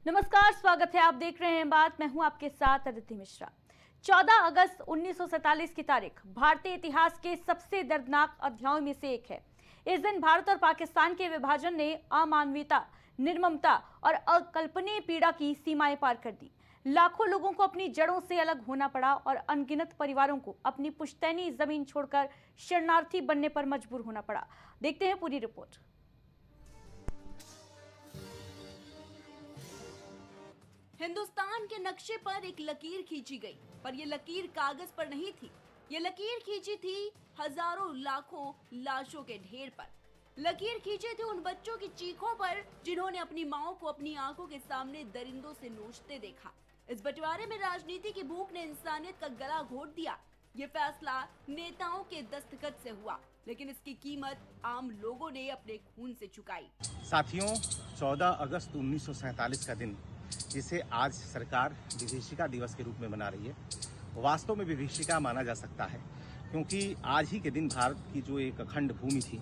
नमस्कार, स्वागत है। आप देख रहे हैं बात। मैं हूं आपके साथ अदिति मिश्रा। 14 अगस्त 1947 की तारीख भारतीय इतिहास के सबसे दर्दनाक अध्यायों में से एक है। इस दिन भारत और पाकिस्तान के विभाजन ने अमानवीयता, निर्ममता और अकल्पनीय पीड़ा की सीमाएं पार कर दी। लाखों लोगों को अपनी जड़ों से अलग होना पड़ा और अनगिनत परिवारों को अपनी पुश्तैनी जमीन छोड़कर शरणार्थी बनने पर मजबूर होना पड़ा। देखते हैं पूरी रिपोर्ट। हिंदुस्तान के नक्शे पर एक लकीर खींची गई, पर यह लकीर कागज पर नहीं थी। ये लकीर खींची थी हजारों लाखों लाशों के ढेर पर। लकीर खींचे थे उन बच्चों की चीखों पर जिन्होंने अपनी माओ को अपनी आंखों के सामने दरिंदों से नोचते देखा। इस बंटवारे में राजनीति की भूख ने इंसानियत का गला घोट दिया। ये फैसला नेताओं के दस्तखत से हुआ, लेकिन इसकी कीमत आम लोगों ने अपने खून से चुकाई। साथियों, 14 अगस्त 1947 का दिन, जिसे आज सरकार विभीषिका दिवस के रूप में मना रही है, वास्तव में विभीषिका माना जा सकता है, क्योंकि आज ही के दिन भारत की जो एक अखंड भूमि थी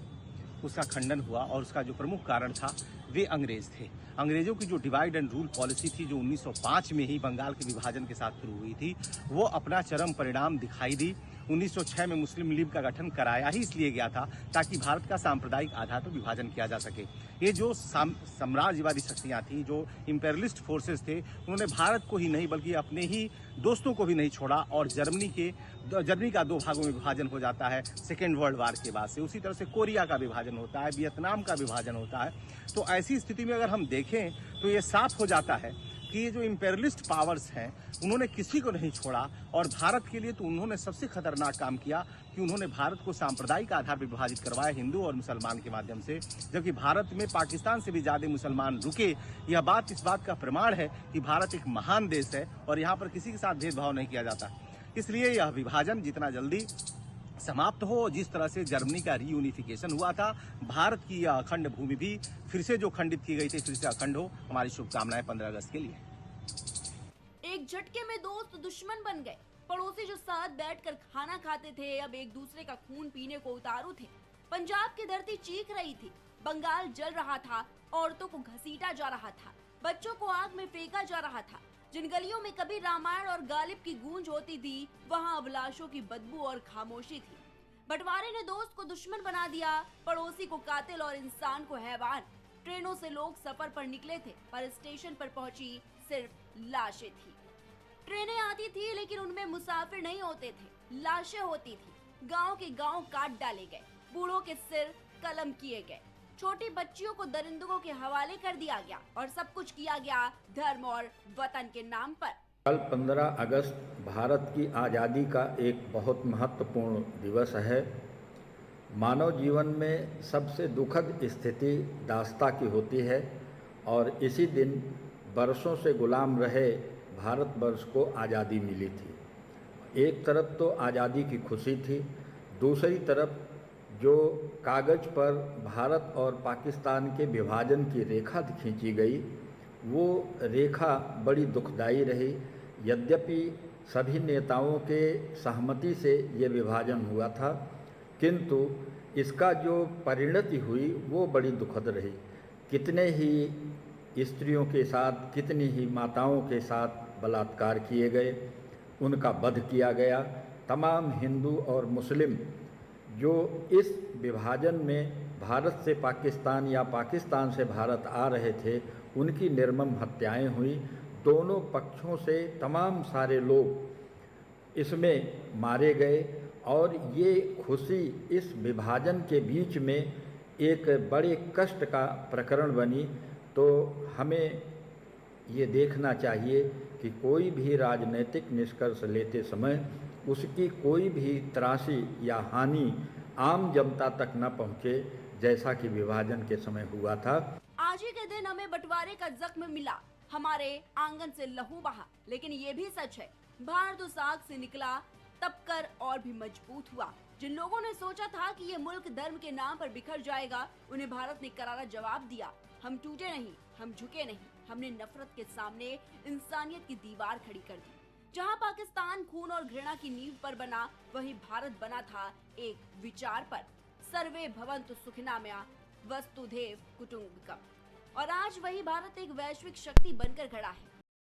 उसका खंडन हुआ और उसका जो प्रमुख कारण था वे अंग्रेज थे। अंग्रेजों की जो डिवाइड एंड रूल पॉलिसी थी, जो 1905 में ही बंगाल के विभाजन के साथ शुरू हुई थी, वो अपना चरम परिणाम दिखाई दी। 1906 में मुस्लिम लीग का गठन कराया ही इसलिए गया था ताकि भारत का सांप्रदायिक आधार पर विभाजन किया जा सके। ये जो साम्राज्यवादी शक्तियां थी, जो इंपेरियलिस्ट फोर्सेस थे, उन्होंने भारत को ही नहीं बल्कि अपने ही दोस्तों को भी नहीं छोड़ा और जर्मनी का दो भागों में विभाजन हो जाता है सेकेंड वर्ल्ड वार के बाद से। उसी तरह से कोरिया का विभाजन होता है, वियतनाम का विभाजन होता है। तो ऐसी स्थिति में अगर हम देखें तो ये साफ हो जाता है कि ये जो इंपेरियलिस्ट पावर्स हैं उन्होंने किसी को नहीं छोड़ा और भारत के लिए तो उन्होंने सबसे खतरनाक काम किया कि उन्होंने भारत को सांप्रदायिक आधार पर विभाजित करवाया, हिंदू और मुसलमान के माध्यम से, जबकि भारत में पाकिस्तान से भी ज्यादा मुसलमान रुके। यह बात इस बात का प्रमाण है कि भारत एक महान देश है और यहाँ पर किसी के साथ भेदभाव नहीं किया जाता। इसलिए यह विभाजन जितना जल्दी समाप्त हो, जिस तरह से जर्मनी का रीयूनिफिकेशन हुआ था, भारत की यह अखंड भूमि भी फिर से जो खंडित की गई थी फिर से अखंड हो। हमारी शुभकामनाएं 15 अगस्त के लिए। एक झटके में दोस्त दुश्मन बन गए। पड़ोसी जो साथ बैठकर खाना खाते थे अब एक दूसरे का खून पीने को उतारू थे। पंजाब की धरती चीख रही थी, बंगाल जल रहा था, औरतों को घसीटा जा रहा था, बच्चों को आग में फेंका जा रहा था। जिन गलियों में कभी रामायण और गालिब की गूंज होती थी, वहाँ अब लाशों की बदबू और खामोशी थी। बंटवारे ने दोस्त को दुश्मन बना दिया, पड़ोसी को कातिल और इंसान को हैवान। ट्रेनों से लोग सफर पर निकले थे, पर स्टेशन पर पहुंची सिर्फ लाशें थी। ट्रेनें आती थी लेकिन उनमें मुसाफिर नहीं होते थे, लाशें होती थी। गांव के गांव काट डाले गए, बूढ़ों के सिर कलम किए गए, छोटी बच्चियों को दरिंदों के हवाले कर दिया गया और सब कुछ किया गया धर्म और वतन के नाम पर। कल 15 अगस्त भारत की आज़ादी का एक बहुत महत्वपूर्ण दिवस है। मानव जीवन में सबसे दुखद स्थिति दासता की होती है और इसी दिन बरसों से गुलाम रहे भारतवर्ष को आज़ादी मिली थी। एक तरफ तो आज़ादी की खुशी थी, दूसरी तरफ जो कागज़ पर भारत और पाकिस्तान के विभाजन की रेखा खींची गई, वो रेखा बड़ी दुखदाई रही। यद्यपि सभी नेताओं के सहमति से ये विभाजन हुआ था, किंतु इसका जो परिणति हुई वो बड़ी दुखद रही। कितने ही स्त्रियों के साथ, कितनी ही माताओं के साथ बलात्कार किए गए, उनका वध किया गया। तमाम हिंदू और मुस्लिम जो इस विभाजन में भारत से पाकिस्तान या पाकिस्तान से भारत आ रहे थे, उनकी निर्मम हत्याएं हुई। दोनों पक्षों से तमाम सारे लोग इसमें मारे गए और ये खुशी इस विभाजन के बीच में एक बड़े कष्ट का प्रकरण बनी। तो हमें ये देखना चाहिए कि कोई भी राजनीतिक निष्कर्ष लेते समय उसकी कोई भी त्रासी या हानि आम जनता तक न पहुँचे, जैसा कि विभाजन के समय हुआ था। आज ही के दिन हमें बंटवारे का जख्म मिला, हमारे आंगन से लहू बहा, लेकिन ये भी सच है, भारत उस आग से निकला तब कर और भी मजबूत हुआ। जिन लोगों ने सोचा था कि ये मुल्क धर्म के नाम पर बिखर जाएगा, उन्हें भारत ने करारा जवाब दिया। हम टूटे नहीं, हम झुके नहीं, हमने नफरत के सामने इंसानियत की दीवार खड़ी कर दी। जहां पाकिस्तान खून और घृणा की नींव पर बना, वहीं भारत बना था एक विचार पर। सर्वे भवन्तु सुखिनः वसुधैव कुटुम्बकम्। और आज वही भारत एक वैश्विक शक्ति बनकर खड़ा है।